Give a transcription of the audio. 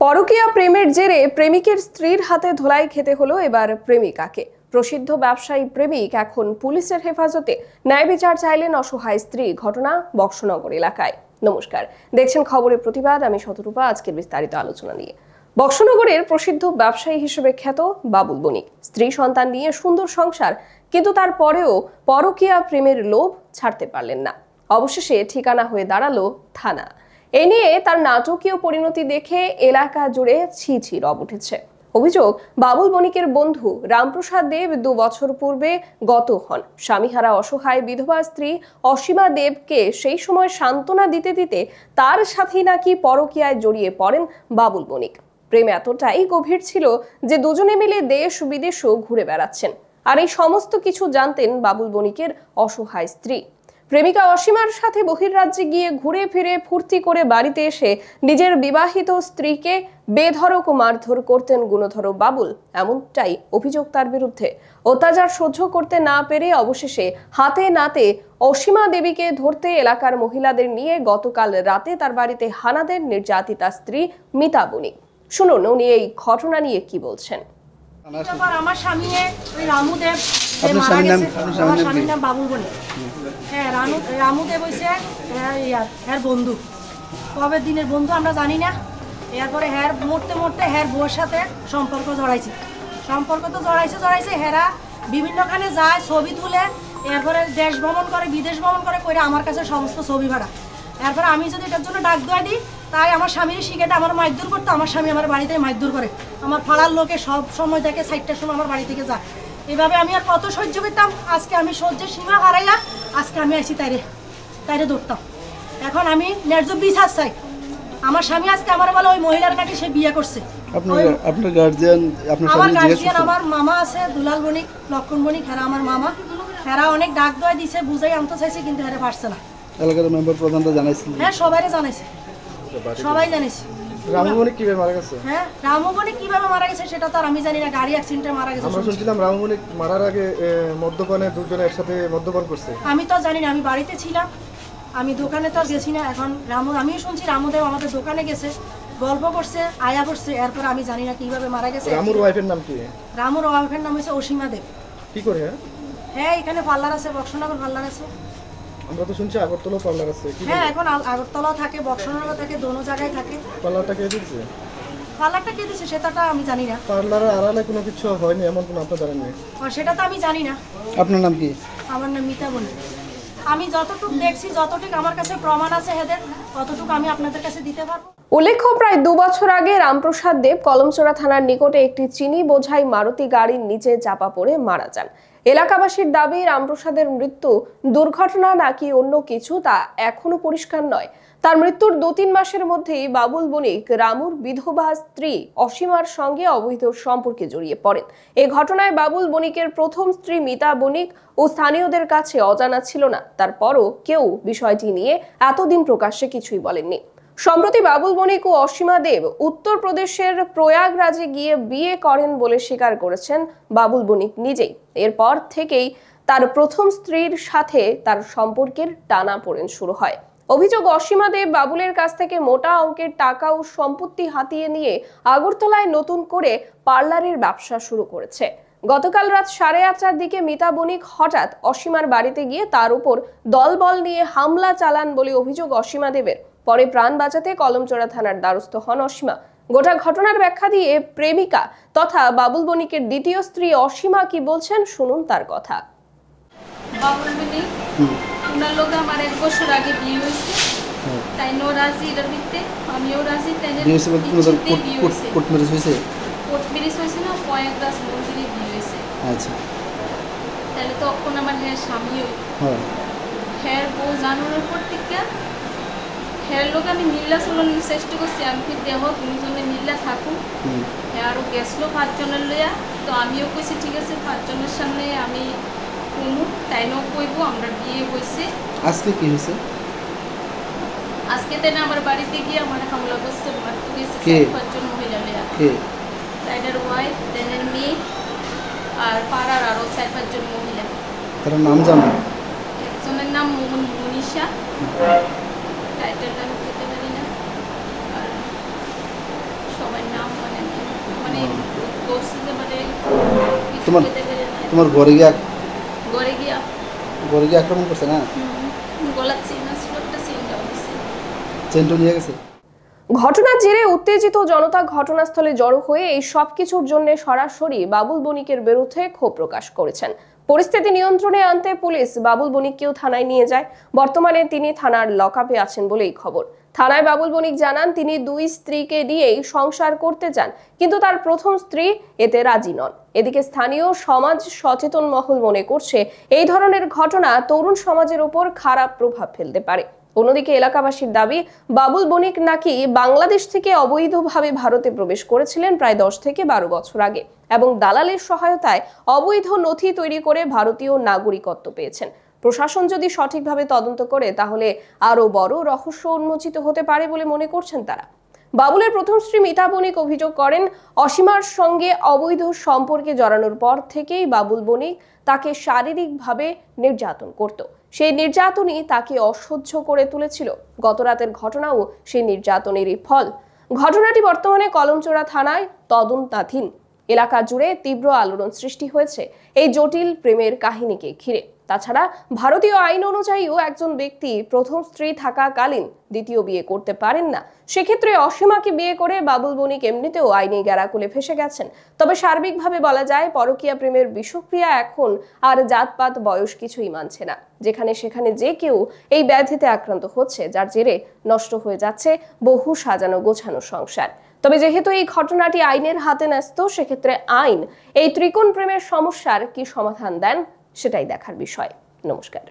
পরকীয়া প্রেমের জেরে প্রেমিকের স্ত্রীর হাতে ধোলাই খেতে হলো এবার প্রেমিকাকে। প্রসিদ্ধ ব্যবসায়ী প্রেমিক এখন পুলিশের হেফাজতে। ন্যায় বিচার চাইলেন অসহায় স্ত্রী। ঘটনা বক্সনগর এলাকায়। নমস্কার, দেখছেন খবরের প্রতিবাদ। আমি শতরূপা। আজকের বিস্তারিত আলোচনা নিয়ে। বক্সনগরের প্রসিদ্ধ ব্যবসায়ী হিসেবে খ্যাত বাবুল বণিক স্ত্রী সন্তান নিয়ে সুন্দর সংসার, কিন্তু তারপরেও পরকীয়া প্রেমের লোভ ছাড়তে পারলেন না। অবশেষে ঠিকানা হয়ে দাঁড়ালো থানা। এ নিয়ে তার নাটকীয় পরিণতি দেখে এলাকা জুড়ে ছি ছি রব উঠেছে। অভিযোগ, বাবুল বণিকের বন্ধু রামপ্রসাদ দেব 2 বছর পূর্বে গত হন। স্বামীহারা অসহায় বিধবা স্ত্রী অসীমা দেবকে সেই সময় সান্ত্বনা দিতে দিতে তার সাথেই নাকি পরকীয়ায় জড়িয়ে পড়েন বাবুল বণিক। প্রেম এতটাই গভীর ছিল যে দুজনে মিলে দেশ বিদেশও ঘুরে বেড়াচ্ছেন। আর এই সমস্ত কিছু জানতেন বাবুল বণিকের অসহায় স্ত্রী। প্রেমিকা অসীমার সাথে বহির্রাজ্যে গিয়ে ঘুরে ফিরে ফুর্তি করে বাড়িতে এসে নিজের বিবাহিত স্ত্রীকে বেধড়ক মারধর করতেন গুণধর বাবুল। এমনটাই অভিযোগ তার বিরুদ্ধে। অত্যাচার সহ্য করতে না পেরে অবশেষে হাতে নাতে অসীমা দেবীকে ধরতে এলাকার মহিলাদের নিয়ে গতকাল রাতে তার বাড়িতে হানা দেন নির্যাতিতা স্ত্রী মিতা বণিক। শুনুন উনি এই ঘটনা নিয়ে কি বলছেন। আমার স্বামী ওই রামুদেব, আমার স্বামীর নাম বাবুল বণিক। হ্যাঁ, রামুদেব হয়েছে হ্যার বন্ধু। কবে দিনের বন্ধু আমরা জানি না। এরপরে হ্যার মরতে মরতে হ্যার বউয়ের সাথে সম্পর্ক তো জড়াইছে। হেরা বিভিন্নখানে যায়, ছবি তুলে, এরপরে দেশ ভ্রমণ করে, বিদেশ ভ্রমণ করে আমার কাছে সমস্ত ছবি ভাড়া। এরপরে আমি যদি এটার জন্য ডাক দেওয়া দিই, তাই আমার স্বামীর শিখেটা আমার মারধর করতো। আমার স্বামী আমার বাড়িতে মারধর করে। আমার পাড়ার লোকে সব সময় দেখে 4টার সময় আমার বাড়ি থেকে যায়। এভাবে আমি আর কত সহ্য করতাম। আজকে আমি সহ্যের সীমা হারাইয়া আজকে আমি আসি তাইরে ধরতাম। এখন আমি ন্যায্য বিচার চাই। আমার স্বামী আজকে আমার বলে ওই মহিলার নাকি সে বিয়ে করছে। আপনার গার্জিয়ান, আমার গার্জিয়ান, আমার মামা আছে দুলাল বণিক, লক্ষণ বণিক, হেরা আমার মামা। হেরা অনেক ডাক দেওয়া দিছে, বুঝাই আনতে চাইছে, কিন্তু হেরা পারছে না। এলাকার মেম্বার প্রধানরা জানাইছিল? হ্যাঁ, সবাইরে জানাইছে, সবাই জানিস। রামু বণিক কিভাবে মারা গেছে? হ্যাঁ, রামু বণিক কিভাবে মারা গেছে সেটা তো আর আমি জানি না। গাড়ি অ্যাক্সিডেন্টে মারা গেছে। আমরা শুনছিলাম রামু বণিক মারার আগে মদ্যপানে দুজনে একসাথে মদ্যপান করছে। আমি তো জানি না, আমি বাড়িতে ছিলাম, আমি দোকানে তো আর গেছি না। এখন আমিও শুনছি রামুদেব আমাদের দোকানে গেছে, গল্প করছে, আয়া করছে। এরপর আমি জানি না কিভাবে মারা গেছে। রামুর ওয়াইফের নাম কি? রামুর ওয়াইফের নাম হচ্ছে অসীমা দেব। কি করে? হ্যাঁ, এখানে পার্লার আছে, বক্সনগর পার্লার আছে। আমরা তো শুনছি আগরতলা পার্লার আছে। হ্যাঁ, এখন আগরতলা থাকে, বক্সনগর থাকে, দোনো জায়গায় থাকে। পার্লারটা কে দিচ্ছে? পার্লারটা কে দিচ্ছে সেটা আমি জানি না। পার্লারে আড়ালে কোনো কিছু হয়নি এমন কোনো আপনি জানেন না? সেটা তো আমি জানি না। আপনার নাম কি? আমার নাম মিতা বণিক। আমি যতটুকু দেখছি, যতটুকু আমার কাছে প্রমাণ আছে হেদের, ততটুকু আমি আপনাদের কাছে দিতে পারবো। উল্লেখ্য, প্রায় 2 বছর আগে রামপ্রসাদ দেব কলমচোরা থানার নিকটে একটি চিনি বোঝাই মারুতি গাড়ির নিচে চাপা পড়ে মারা যান। এলাকাবাসীর দাবি, রামপ্রসাদের মৃত্যু দুর্ঘটনা নাকি অন্য কিছু তা এখনো পরিষ্কার নয়। তার মৃত্যুর 2-3 মাসের মধ্যেই বাবুল বণিক রামুর বিধবা স্ত্রী অসীমার সঙ্গে অবৈধ সম্পর্কে জড়িয়ে পড়েন। এই ঘটনায় বাবুল বণিকের প্রথম স্ত্রী মিতা বণিক ও স্থানীয়দের কাছে অজানা ছিল না। তারপরও কেউ বিষয়টি নিয়ে এতদিন প্রকাশ্যে কিছুই বলেননি। সম্প্রতি বাবুল বণিক ও অসীমা দেব উত্তরপ্রদেশের প্রয়াগরাজে গিয়ে বিয়ে করেন বলে স্বীকার করেছেন বাবুল বণিক নিজেই। এরপর থেকেই তার প্রথম স্ত্রীর সাথে তার সম্পর্কের টানাপোড়েন শুরু হয়। অভিযোগ, অসীমা দেব বাবুলের কাছ থেকে মোটা অঙ্কের টাকা ও সম্পত্তি হাতিয়ে নিয়ে আগরতলায় নতুন করে পার্লারের ব্যবসা শুরু করেছে। গতকাল রাত 8:30টার দিকে মিতা বণিক হঠাৎ অসীমার বাড়িতে গিয়ে তার উপর দলবল নিয়ে হামলা চালান বলে অভিযোগ অসীমা দেবের। পরে প্রাণ বাঁচাতে কলমচোরা থানার দ্বারস্থ হন অসীমা। গোটা ঘটনার ব্যাখ্যা দিয়ে প্রেমিকা তথা বাবুল বণিকের দ্বিতীয় স্ত্রী অসীমা কি বলছেন, শুনুন তার কথা। বাবুল বণিক ওনার লোক আমার 1 বছর আগে বিয়ে হয়েছে, তাই নো রাজি এটার ভিত্তে আমিও রাজি। তাই কোর্ট ম্যারেজ হয়েছে না, প্রয়াগরাজ মন্দিরে বিয়ে হয়েছে। আচ্ছা, তাহলে তখন আমার স্বামীও হ্যাঁ বউ জানানোর পর থেকে হ্যাঁ লোক আমি মিল্লা চলানোর চেষ্টা করছি। আমি ফির দেহ দুজনে মিল্লা থাকুক। হ্যাঁ আরও গেছিল 5 জনের লইয়া। তো আমিও কইছি ঠিক আছে 5 জনের সামনে আমি কমু, তাই ন কইব আমরা বিয়ে হয়েছে। আজকে কি হয়েছে? আজকে তাই না আমার বাড়িতে গিয়ে আমার হামলা করছে, মারতে গেছে 4-5 জন মহিলা লইয়া। তাইদের ওয়াইফ, তাইদের মেয়ে আর পাড়ার আরও 4-5 জন মহিলা। তার নাম জানো? একজনের নাম মনীষা, টাইটেলটা আমি খেতে পারি না, আর সবাই করছে যে মানে কিছু তোমার খেতে পেরে নাই। তোমার ঘরে গিয়ে ঘরে গিয়ে আক্রমণ করছে না? গলার চেন ছিল, একটা চেনটা হয়েছে। চেনটো নিয়ে গেছে। ঘটনার জেরে উত্তেজিত জনতা ঘটনাস্থলে জড়ো হয়ে এই সবকিছুর জন্য সরাসরি বাবুল বণিকের বিরুদ্ধে ক্ষোভ প্রকাশ করেছেন। পরিস্থিতি নিয়ন্ত্রণে আনতে পুলিশ বাবুল বণিককেও থানায় নিয়ে যায়। বর্তমানে তিনি থানার লকআপে আছেন বলেই খবর। থানায় বাবুল বণিক জানান তিনি 2 স্ত্রীকে দিয়েই সংসার করতে চান, কিন্তু তার প্রথম স্ত্রী এতে রাজি নন। এদিকে স্থানীয় সমাজ সচেতন মহল মনে করছে এই ধরনের ঘটনা তরুণ সমাজের উপর খারাপ প্রভাব ফেলতে পারে। অন্যদিকে এলাকাবাসীর দাবি, বাবুল বণিক নাকি বাংলাদেশ থেকে অবৈধভাবে ভারতে প্রবেশ করেছিলেন প্রায় 10 থেকে 12 বছর আগে এবং দালালের সহায়তায় অবৈধ নথি তৈরি করে ভারতীয় নাগরিকত্ব পেয়েছেন। প্রশাসন যদি সঠিকভাবে তদন্ত করে তাহলে আরো বড় রহস্য উন্মোচিত হতে পারে বলে মনে করছেন তারা। বাবুলের প্রথম স্ত্রী মিতা বণিক অভিযোগ করেন, অসীমার সঙ্গে অবৈধ সম্পর্কে জড়ানোর পর থেকেই বাবুল বণিক তাকে শারীরিকভাবে নির্যাতন করত। সেই নির্যাতনই তাকে অসহ্য করে তুলেছিল। গত রাতের ঘটনাও সেই নির্যাতনেরই ফল। ঘটনাটি বর্তমানে কলমচোরা থানায় তদন্তাধীন। এলাকা জুড়ে তীব্র আলোড়ন সৃষ্টি হয়েছে এই জটিল প্রেমের কাহিনীকে ঘিরে। তাছাড়া ভারতীয় আইন অনুযায়ীও একজন ব্যক্তি প্রথম স্ত্রী থাকাকালীন দ্বিতীয় বিয়ে করতে পারেন না। সেক্ষেত্রে অসীমাকে বিয়ে করে বাবুল বণিক এমনিতেও আইনি গ্যারাকুলে ফেসে গেছেন। তবে সার্বিকভাবে বলা যায়, পরকীয়া প্রেমের বিষক্রিয়া এখন আর জাতপাত বয়স কিছুই মানছে না। যেখানে সেখানে যে কেউ এই ব্যাধিতে আক্রান্ত হচ্ছে, যার জেরে নষ্ট হয়ে যাচ্ছে বহু সাজানো গোছানো সংসার। তবে যেহেতু এই ঘটনাটি আইনের হাতে ন্যস্ত, সেক্ষেত্রে আইন এই ত্রিকোণ প্রেমের সমস্যার কি সমাধান দেন সেটাই দেখার বিষয়। নমস্কার।